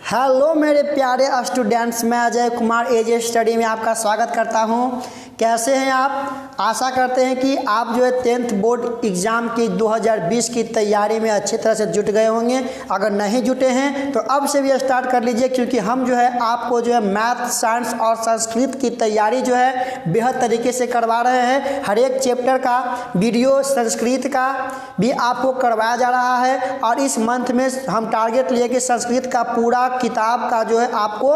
Hello मेरे प्यारे students, मैं अजय कुमार एजे स्टडी में आपका स्वागत करता हूं। कैसे हैं आप? आशा करते हैं कि आप जो है 10th बोर्ड एग्ज़ाम की 2020 की तैयारी में अच्छी तरह से जुट गए होंगे। अगर नहीं जुटे हैं तो अब से भी स्टार्ट कर लीजिए, क्योंकि हम जो है आपको जो है मैथ, साइंस और संस्कृत की तैयारी जो है बेहद तरीके से करवा रहे हैं। हर एक चैप्टर का वीडियो संस्कृत का भी आपको करवाया जा रहा है और इस मंथ में हम टारगेट लिए कि संस्कृत का पूरा किताब का जो है आपको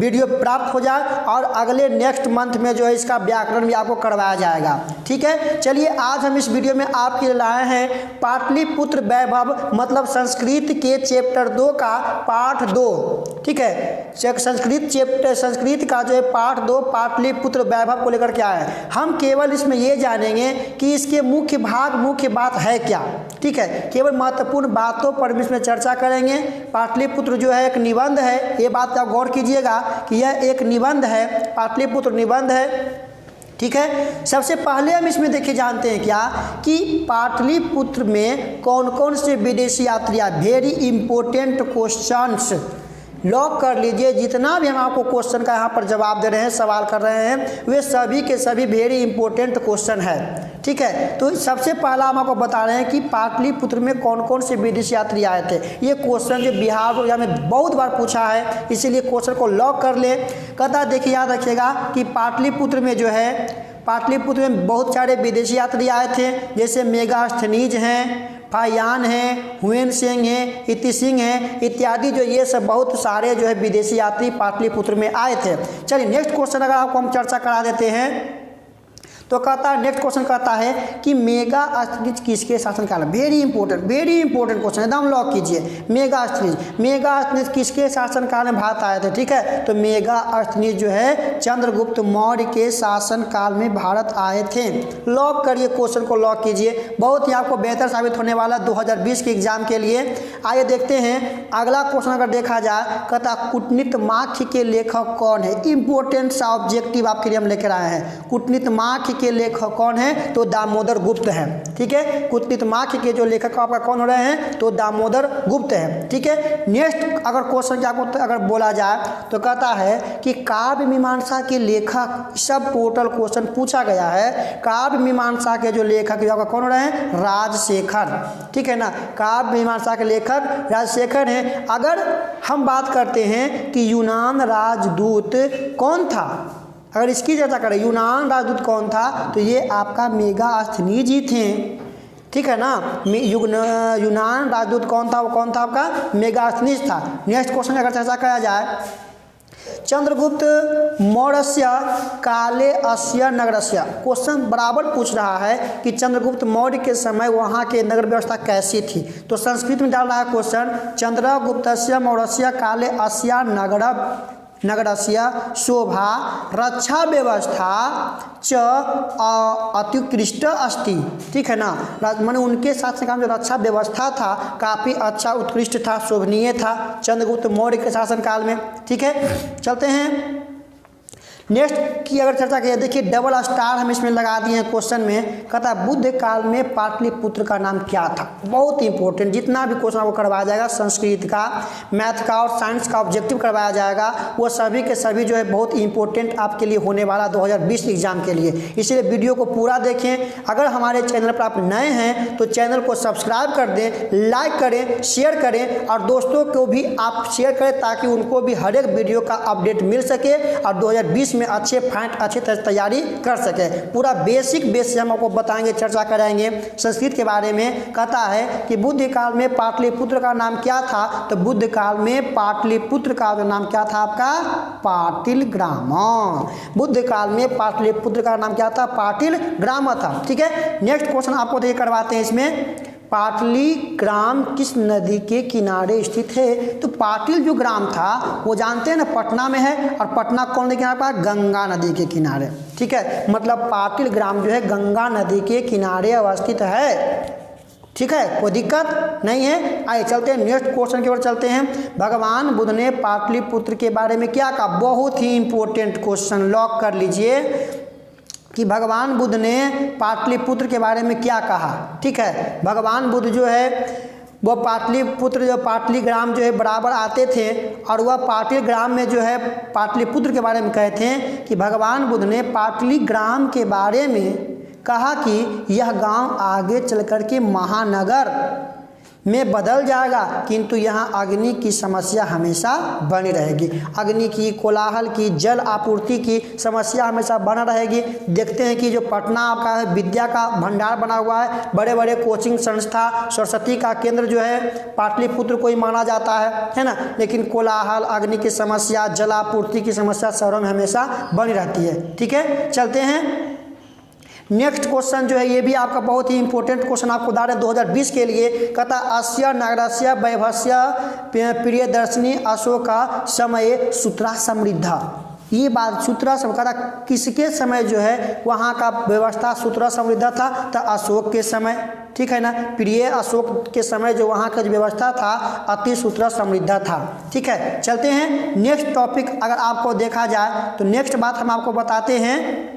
वीडियो प्राप्त हो जाए और अगले नेक्स्ट मंथ में जो है इसका व्याकरण भी आपको करवाया जाएगा। ठीक है, चलिए आज हम इस वीडियो में आपके लिए लाए हैं पाटलिपुत्र वैभव, मतलब संस्कृत के चैप्टर 2 का पाठ 2। ठीक है, संस्कृत का जो है पाठ 2 पाटलिपुत्र वैभव को लेकर के आए हैं। हम केवल इसमें ये जानेंगे कि इसके मुख्य बात है क्या। ठीक है, केवल महत्वपूर्ण बातों पर भी इसमें चर्चा करेंगे। पाटलिपुत्र जो है एक निबंध है, ये बात आप गौर कीजिएगा कि यह एक निबंध है, पाटलिपुत्र निबंध है। ठीक है, सबसे पहले हम इसमें देखिए जानते हैं क्या कि पाटलिपुत्र में कौन कौन से विदेशी यात्री आए। वेरी इंपॉर्टेंट क्वेश्चंस लॉक कर लीजिए। जितना भी हम आपको क्वेश्चन का यहाँ पर जवाब दे रहे हैं, सवाल कर रहे हैं, वे सभी के सभी वेरी इंपॉर्टेंट क्वेश्चन है। ठीक है, तो सबसे पहला हम आपको बता रहे हैं कि पाटलिपुत्र में कौन कौन से विदेशी यात्री आए थे। ये क्वेश्चन जो बिहार बोर्ड में बहुत बार पूछा है, इसीलिए क्वेश्चन को लॉक कर ले। कहता देखिए, याद रखिएगा कि पाटलिपुत्र में जो है पाटलिपुत्र में बहुत सारे विदेशी यात्री आए थे, जैसे मेगास्थनीज हैं, फायान हैं, हुएन सेंग हैं, इति सिंह हैं इत्यादि। जो ये सब बहुत सारे जो है विदेशी यात्री पाटलिपुत्र में आए थे। चलिए नेक्स्ट क्वेश्चन अगर आपको हम चर्चा करा देते हैं तो कहता है, नेक्स्ट क्वेश्चन कहता है कि मेगास्थनीज किसके शासनकाल में। वेरी इंपॉर्टेंट क्वेश्चन, एकदम लॉक कीजिए। मेगास्थनीज किसके शासनकाल में भारत आए थे। ठीक है, तो मेगास्थनीज जो है चंद्रगुप्त मौर्य के शासनकाल में भारत आए थे। लॉक करिए, क्वेश्चन को लॉक कीजिए। बहुत ही आपको बेहतर साबित होने वाला 2020 के एग्जाम के लिए। आइए देखते हैं अगला क्वेश्चन। अगर देखा जाए, कहता कूटनीतमाख्य के लेखक कौन है। इंपॉर्टेंट सा ऑब्जेक्टिव आपके लिए हम लेकर आए हैं। कूटनीतमाख्य के लेखक कौन है, तो दामोदर गुप्त है। ठीक है, कूटनीतमाख्य के जो लेखक आपका कौन हो रहे हैं, तो दामोदर गुप्त है। ठीक है, नेक्स्ट अगर क्वेश्चन क्या अगर बोला जाए तो कहता है कि काव्य मीमांसा के लेखक, सब टोटल क्वेश्चन पूछा गया है। काव्य मीमांसा के जो लेखक आपका कौन हो रहे हैं, राजशेखर। ठीक है ना, काव्य मीमांसा के लेखक राजशेखर हैं। अगर हम बात करते हैं कि यूनान राजदूत कौन था, अगर इसकी चर्चा करें यूनान राजदूत कौन था, तो ये आपका मेगास्थनीज ही थे। ठीक है ना, यूनान राजदूत कौन था, वो कौन था आपका मेगास्थनीज था। नेक्स्ट क्वेश्चन अगर चर्चा किया जाए, चंद्रगुप्त मौर्य काले अस्य नगरस्य। क्वेश्चन बराबर पूछ रहा है कि चंद्रगुप्त मौर्य के समय वहाँ के नगर व्यवस्था कैसी थी। तो संस्कृत में डाल रहा है क्वेश्चन, चंद्रगुप्तस्य मौर्यस्य काले अस्य नगरस्य शोभा रक्षा व्यवस्था च अत्युत्कृष्ट अस्ति। ठीक है ना, माने उनके शासनकाल में जो रक्षा व्यवस्था था काफ़ी अच्छा, उत्कृष्ट था, शोभनीय था चंद्रगुप्त मौर्य के शासनकाल में। ठीक है, चलते हैं नेक्स्ट की अगर चर्चा करें। देखिए डबल स्टार हम इसमें लगा दिए हैं क्वेश्चन में। कहता है बुद्ध काल में पाटलिपुत्र का नाम क्या था। बहुत इंपॉर्टेंट, जितना भी क्वेश्चन आपको करवाया जाएगा, संस्कृत का, मैथ का और साइंस का ऑब्जेक्टिव करवाया जाएगा, वो सभी के सभी जो है बहुत इंपॉर्टेंट आपके लिए होने वाला 2020 एग्जाम के लिए। इसलिए वीडियो को पूरा देखें। अगर हमारे चैनल पर आप नए हैं तो चैनल को सब्सक्राइब कर दें, लाइक करें, शेयर करें और दोस्तों को भी आप शेयर करें, ताकि उनको भी हर एक वीडियो का अपडेट मिल सके और 2020 में अच्छे तरह से तैयारी कर सके। पूरा बेसिक हम आपको बताएंगे, चर्चा कराएंगे संस्कृत के बारे में। कहता है कि बुद्ध काल में पाटलिपुत्र का नाम क्या था, तो बुद्ध काल में पाटलिपुत्र का जो नाम क्या था आपका, पाटिल ग्राम। बुद्ध काल में पाटलिपुत्र का नाम क्या था, पाटिल ग्राम था। ठीक है, नेक्स्ट क्वेश्चन आपको देखिए करवाते हैं इसमें, पाटली ग्राम किस नदी के किनारे स्थित है। तो पाटिल जो ग्राम था वो जानते हैं ना पटना में है, और पटना कौन नदी के किनारे पर, गंगा नदी के किनारे। ठीक है, मतलब पाटिल ग्राम जो है गंगा नदी के किनारे अवस्थित है। ठीक है, कोई दिक्कत नहीं है। आइए चलते हैं नेक्स्ट क्वेश्चन की ओर चलते हैं। भगवान बुद्ध ने पाटलिपुत्र के बारे में क्या कहा। बहुत ही इंपॉर्टेंट क्वेश्चन, लॉक कर लीजिए कि भगवान बुद्ध ने पाटलिपुत्र के बारे में क्या कहा। ठीक है, भगवान बुद्ध जो है वो पाटलिपुत्र जो पाटलीग्राम जो है बराबर आते थे, और वह पाटलीग्राम में जो है पाटलिपुत्र के बारे में कहते हैं कि भगवान बुद्ध ने पाटलीग्राम के बारे में कहा कि यह गांव आगे चल कर के महानगर में बदल जाएगा, किंतु यहाँ अग्नि की समस्या हमेशा बनी रहेगी। अग्नि की, कोलाहल की, जल आपूर्ति की समस्या हमेशा बना रहेगी। देखते हैं कि जो पटना आपका है विद्या का भंडार बना हुआ है, बड़े बड़े कोचिंग संस्था, सरस्वती का केंद्र जो है पाटलिपुत्र को ही माना जाता है ना, लेकिन कोलाहल, अग्नि की समस्या, जल आपूर्ति की समस्या शहरों में हमेशा बनी रहती है। ठीक है, चलते हैं नेक्स्ट क्वेश्चन जो है ये भी आपका बहुत ही इंपॉर्टेंट क्वेश्चन आपको बता रहे 2020 के लिए। कहता अस्य नगरस्य वैभवस्य प्रियदर्शनी अशोका समय सूत्रा समृद्धा। ये बात सूत्रा कहता किसके समय जो है वहाँ का व्यवस्था सूत्रा समृद्ध था, तो अशोक के समय। ठीक है ना, प्रिय अशोक के समय जो वहाँ का जो व्यवस्था था अति सूत्रा समृद्ध था। ठीक है, चलते हैं नेक्स्ट टॉपिक। अगर आपको देखा जाए तो नेक्स्ट बात हम आपको बताते हैं,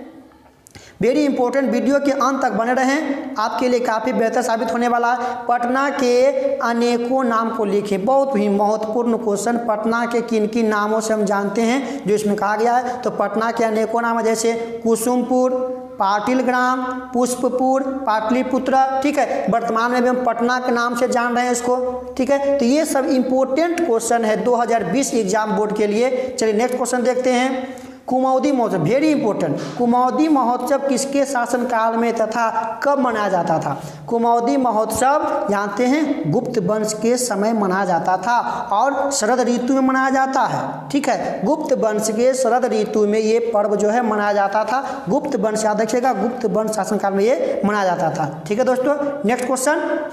वेरी इंपॉर्टेंट, वीडियो के अंत तक बने रहें, आपके लिए काफ़ी बेहतर साबित होने वाला है। पटना के अनेकों नाम को लिखें, बहुत ही महत्वपूर्ण क्वेश्चन। पटना के किन किन नामों से हम जानते हैं जो इसमें कहा गया है, तो पटना के अनेकों नाम जैसे कुसुमपुर, पाटिलग्राम, पुष्पपुर, पाटलिपुत्र। ठीक है, वर्तमान में भी हम पटना के नाम से जान रहे हैं इसको। ठीक है, तो ये सब इंपॉर्टेंट क्वेश्चन है 2020 एग्जाम बोर्ड के लिए। चलिए नेक्स्ट क्वेश्चन देखते हैं। कुमौदी महोत्सव, वेरी इंपॉर्टेंट, कुमौदी महोत्सव किसके शासनकाल में तथा कब मनाया जाता था? कुमौदी महोत्सव जानते हैं गुप्त वंश के समय मनाया जाता था और शरद ऋतु में मनाया जाता है। ठीक है, गुप्त वंश के शरद ऋतु में ये पर्व जो है मनाया जाता था। गुप्त वंश याद रखिएगा, गुप्त वंश शासनकाल में ये मनाया जाता था। ठीक है दोस्तों, नेक्स्ट क्वेश्चन।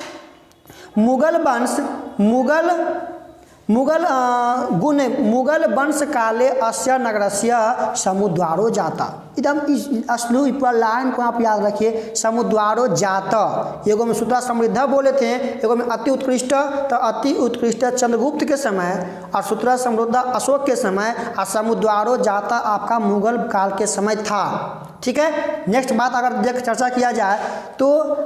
मुगल वंश काले अस्य नगरस्य समुद्वारो जाता। एकदम असलू लाइन को आप याद रखिए, समुद्वारो जाता। एगो में सूत्रा समृद्ध बोले थे, एगो में अति उत्कृष्ट, तो अति उत्कृष्ट चंद्रगुप्त के समय और सूत्रा समृद्ध अशोक के समय, और समुद्वारो जाता आपका मुगल काल के समय था। ठीक है, नेक्स्ट बात अगर चर्चा किया जाए तो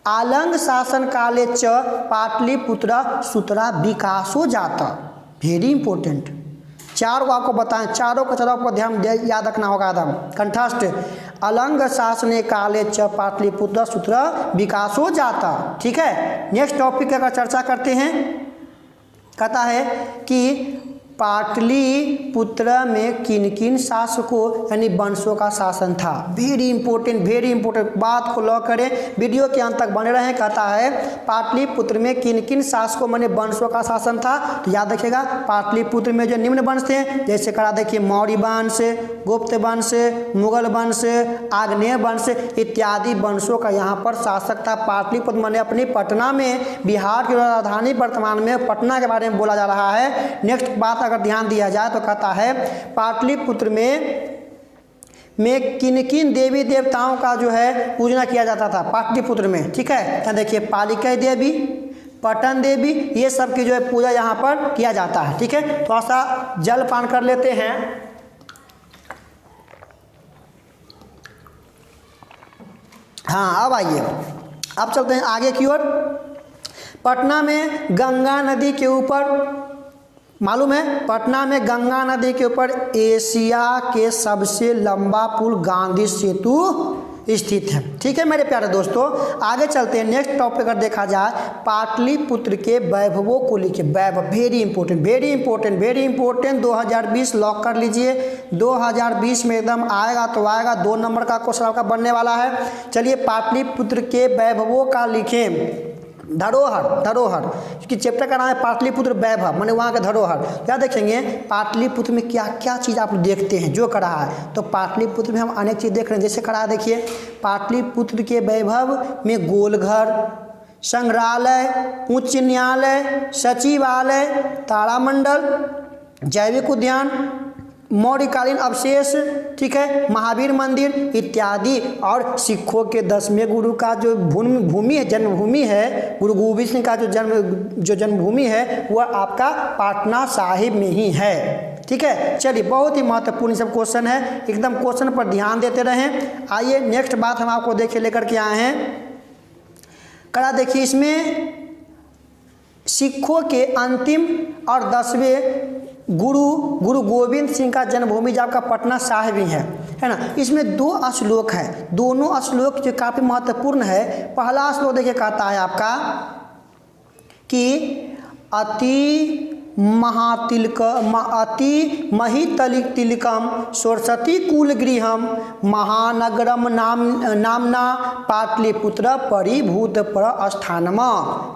आलंग शासन काले च पाटलिपुत्र सूत्रा विकासो जाता। वेरी इंपॉर्टेंट, चारों आपको बताएं, चारों का चारों को ध्यान याद रखना होगा एकदम कंठस्थ। अलंग शासन काले च पाटलिपुत्र सूत्रा विकासो जाता। ठीक है, नेक्स्ट टॉपिक का चर्चा करते हैं। कहता है कि पाटलिपुत्र में किन किन शासकों यानी वंशों का शासन था। वेरी इंपॉर्टेंट बात को लॉक करें, वीडियो के अंत तक बने रहें। कहता है पाटलिपुत्र में किन किन शासकों माने वंशों का शासन था, तो याद रखिएगा पाटलिपुत्र में जो निम्न वंश थे, जैसे करा देखिए मौर्य वंश, गुप्त वंश, मुगल वंश, आग्नेय वंश इत्यादि वंशों का यहाँ पर शासक था। पाटलिपुत्र माने अपनी पटना में, बिहार की राजधानी वर्तमान में पटना के बारे में बोला जा रहा है। नेक्स्ट बात अगर ध्यान दिया जाए तो कहता है पाटलिपुत्र में किन किन देवी देवताओं का जो है पूजना किया जाता था पाटलिपुत्र में। ठीक है, यहाँ देखिए पालिका देवी, पटन देवी, ये सब की जो है पूजा यहाँ पर किया जाता है। ठीक है, थोड़ा सा जल पान कर लेते हैं। हाँ, अब आइए, अब चलते हैं आगे की ओर। पटना में गंगा नदी के ऊपर, मालूम है पटना में गंगा नदी के ऊपर एशिया के सबसे लंबा पुल गांधी सेतु स्थित है। ठीक है मेरे प्यारे दोस्तों, आगे चलते हैं। नेक्स्ट टॉपिक अगर देखा जाए पाटलिपुत्र के वैभवों को लिखिए। वैभव वेरी इंपॉर्टेंट 2020 लॉक कर लीजिए। 2020 में एकदम आएगा तो आएगा, 2 नंबर का क्वेश्चन आपका बनने वाला है। चलिए पाटलिपुत्र के वैभवों का लिखें। धरोहर क्योंकि चैप्टर का नाम है पाटलिपुत्र वैभव, माने वहाँ के धरोहर। क्या देखेंगे पाटलिपुत्र में क्या क्या चीज़ आप देखते हैं जो करा है, तो पाटलिपुत्र में हम अनेक चीज़ देख रहे हैं। जैसे करा है देखिए पाटलिपुत्र के वैभव में गोलघर, संग्रहालय, उच्च न्यायालय, सचिवालय, तारामंडल, जैविक उद्यान, मौर्यकालीन अवशेष, ठीक है, महावीर मंदिर इत्यादि। और सिखों के 10वें गुरु का जो भूमि है, जन्मभूमि है, गुरु गोविंद सिंह का जो जन्मभूमि है वह आपका पटना साहिब में ही है। ठीक है, चलिए बहुत ही महत्वपूर्ण सब क्वेश्चन है, एकदम क्वेश्चन पर ध्यान देते रहें। आइए नेक्स्ट बात हम आपको देखिए लेकर के आए हैं। करा देखिए इसमें सिखों के अंतिम और 10वें गुरु गोविंद सिंह का जन्मभूमि जो आपका पटना साहिब ही है ना। इसमें 2 श्लोक है, दोनों श्लोक जो काफ़ी महत्वपूर्ण है। पहला श्लोक देखिए कहता है आपका कि अति महितलिकम सरस्वती कुल गृहम महानगरम नामना पाटलिपुत्र परिभूत पर स्थानम।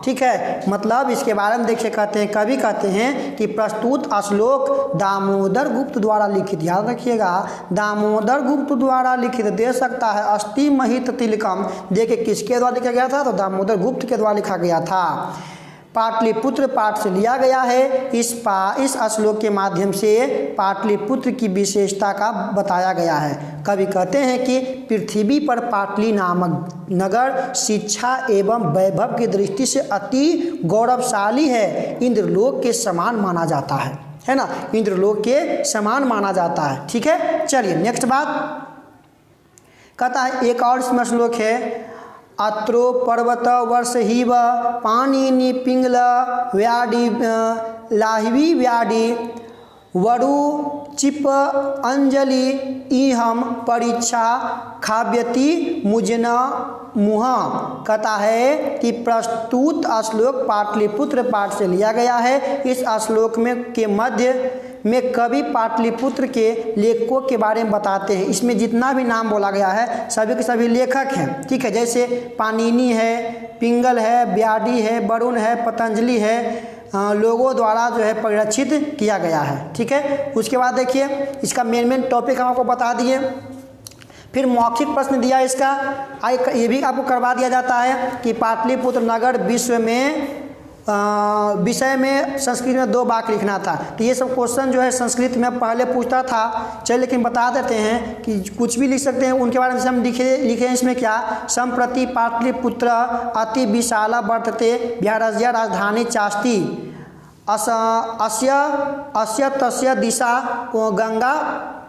ठीक है, मतलब इसके बारे में देखिए कहते हैं, कवि कहते हैं कि प्रस्तुत श्लोक दामोदर गुप्त द्वारा लिखित, याद रखिएगा दामोदर गुप्त द्वारा लिखित दे सकता है। अस्थि महित तिलकम देखिए किसके द्वारा लिखा गया था, तो दामोदर गुप्त के द्वारा लिखा गया था। पाटलिपुत्र पाठ से लिया गया है। इस श्लोक के माध्यम से पाटलिपुत्र की विशेषता का बताया गया है। कवि कहते हैं कि पृथ्वी पर पाटली नामक नगर शिक्षा एवं वैभव की दृष्टि से अति गौरवशाली है, इंद्रलोक के समान माना जाता है ना, इंद्रलोक के समान माना जाता है। ठीक है, चलिए नेक्स्ट बात कहता है, एक और इसमें श्लोक है, अत्रो पर्वत वर्ष हिव पाणिनि पिंगल व्याडी लाहिवी व्याडी वरु चिप अंजलि इहम परीक्षा खाव्यति मुजना मुह। कहता है कि प्रस्तुत श्लोक पाटलिपुत्र पाठ से लिया गया है। इस श्लोक में के मध्य में कवि पाटलिपुत्र के लेखकों के बारे में बताते हैं। इसमें जितना भी नाम बोला गया है सभी के सभी लेखक हैं। ठीक है, जैसे पाणिनि है, पिंगल है, व्याडी है, वरुण है, पतंजलि है, लोगों द्वारा जो है परिरक्षित किया गया है। ठीक है, उसके बाद देखिए इसका मेन टॉपिक हम आपको बता दिए। फिर मौखिक प्रश्न दिया इसका, ये भी आपको करवा दिया जाता है कि पाटलिपुत्र नगर विषय में संस्कृत में 2 वाक्य लिखना था। तो ये सब क्वेश्चन जो है संस्कृत में पहले पूछता था, चलिए लेकिन बता देते हैं कि कुछ भी लिख सकते हैं उनके बारे में। हम लिखे इसमें क्या, संप्रति पाटलिपुत्र अति विशाला वर्तते बिहारज्य राजधानी चास्ति अस्य तस्य दिशा गंगा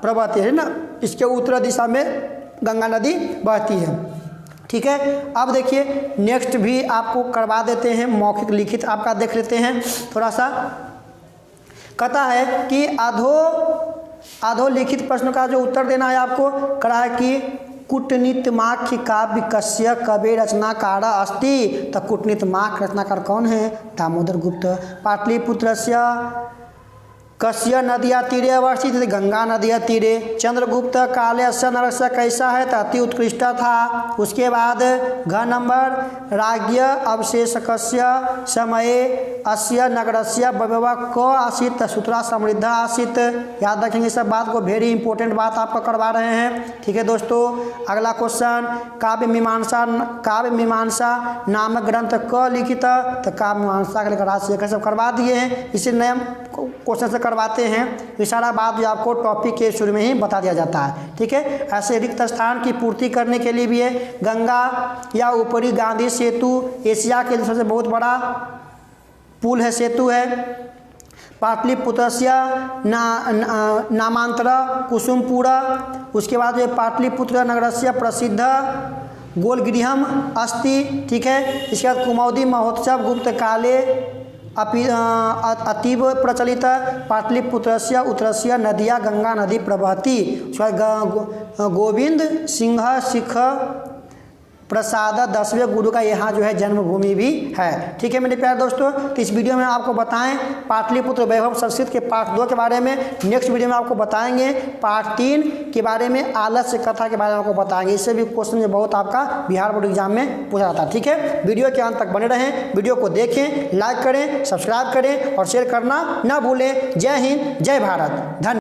प्रवहती है ना, इसके उत्तर दिशा में गंगा नदी बहती है। ठीक है, अब देखिए नेक्स्ट भी आपको करवा देते हैं, मौखिक लिखित आपका देख लेते हैं थोड़ा सा। कहता है कि अधोलिखित प्रश्न का जो उत्तर देना है आपको, करा है कि कूटनीतिमाख्य काव्य कस्य कवि रचनाकार अस्ति। तो कूटनीतिमाख्य रचनाकार कौन है, दामोदर गुप्त। पाटलिपुत्रस्य कस्य नदिया तीरे अवस्थित, गंगा नदिया तीरे। चंद्रगुप्त कालस्य नरस्य कैसा है, तो अति उत्कृष्ट था। उसके बाद घ नंबर राज्य अवशेषकस्य समये अस्य नगरस्य वैभव क आसीत, सूत्रा समृद्ध आसीत। याद रखेंगे सब बात को, वेरी इंपॉर्टेंट बात आपको करवा रहे हैं। ठीक है दोस्तों, अगला क्वेश्चन, काव्य मीमांसा नामक ग्रंथ क लिखित। तो काव्य मीमांसा के लेकर सब करवा दिए हैं। इसी नए क्वेश्चन से करवाते हैं। ये सारा बात जो आपको टॉपिक के शुरू में ही बता दिया जाता है। ठीक है, ऐसे रिक्त स्थान की पूर्ति करने के लिए भी है। गंगा या ऊपरी गांधी सेतु एशिया के सबसे बहुत बड़ा पुल है, सेतु है। पाटलिपुत्रस्य नामांतर कुसुमपुर। उसके बाद जो पाटलिपुत्र नगरस्य प्रसिद्ध गोलगृहम अस्ति। ठीक है, इसके बाद कुमौदी महोत्सव गुप्त काले अतीव प्रचलित। पाटलिपुत्रस्य उत्तरस्य नदिया गंगा नदी प्रवहती। उसके बाद गोविंद सिंह सिख प्रसाद 10वें गुरु का यहाँ जो है जन्मभूमि भी है। ठीक है मेरे प्यारे दोस्तों, तो इस वीडियो में आपको बताएं पाटलिपुत्र वैभव संस्कृत के पार्ट 2 के बारे में। नेक्स्ट वीडियो में आपको बताएंगे पार्ट 3 के बारे में, आलस्य कथा के बारे में आपको बताएंगे। इससे भी क्वेश्चन जो बहुत आपका बिहार बोर्ड एग्जाम में पूछा जाता है। ठीक है, वीडियो के अंत तक बने रहें, वीडियो को देखें, लाइक करें, सब्सक्राइब करें और शेयर करना ना भूलें। जय हिंद, जय भारत, धन्यवाद।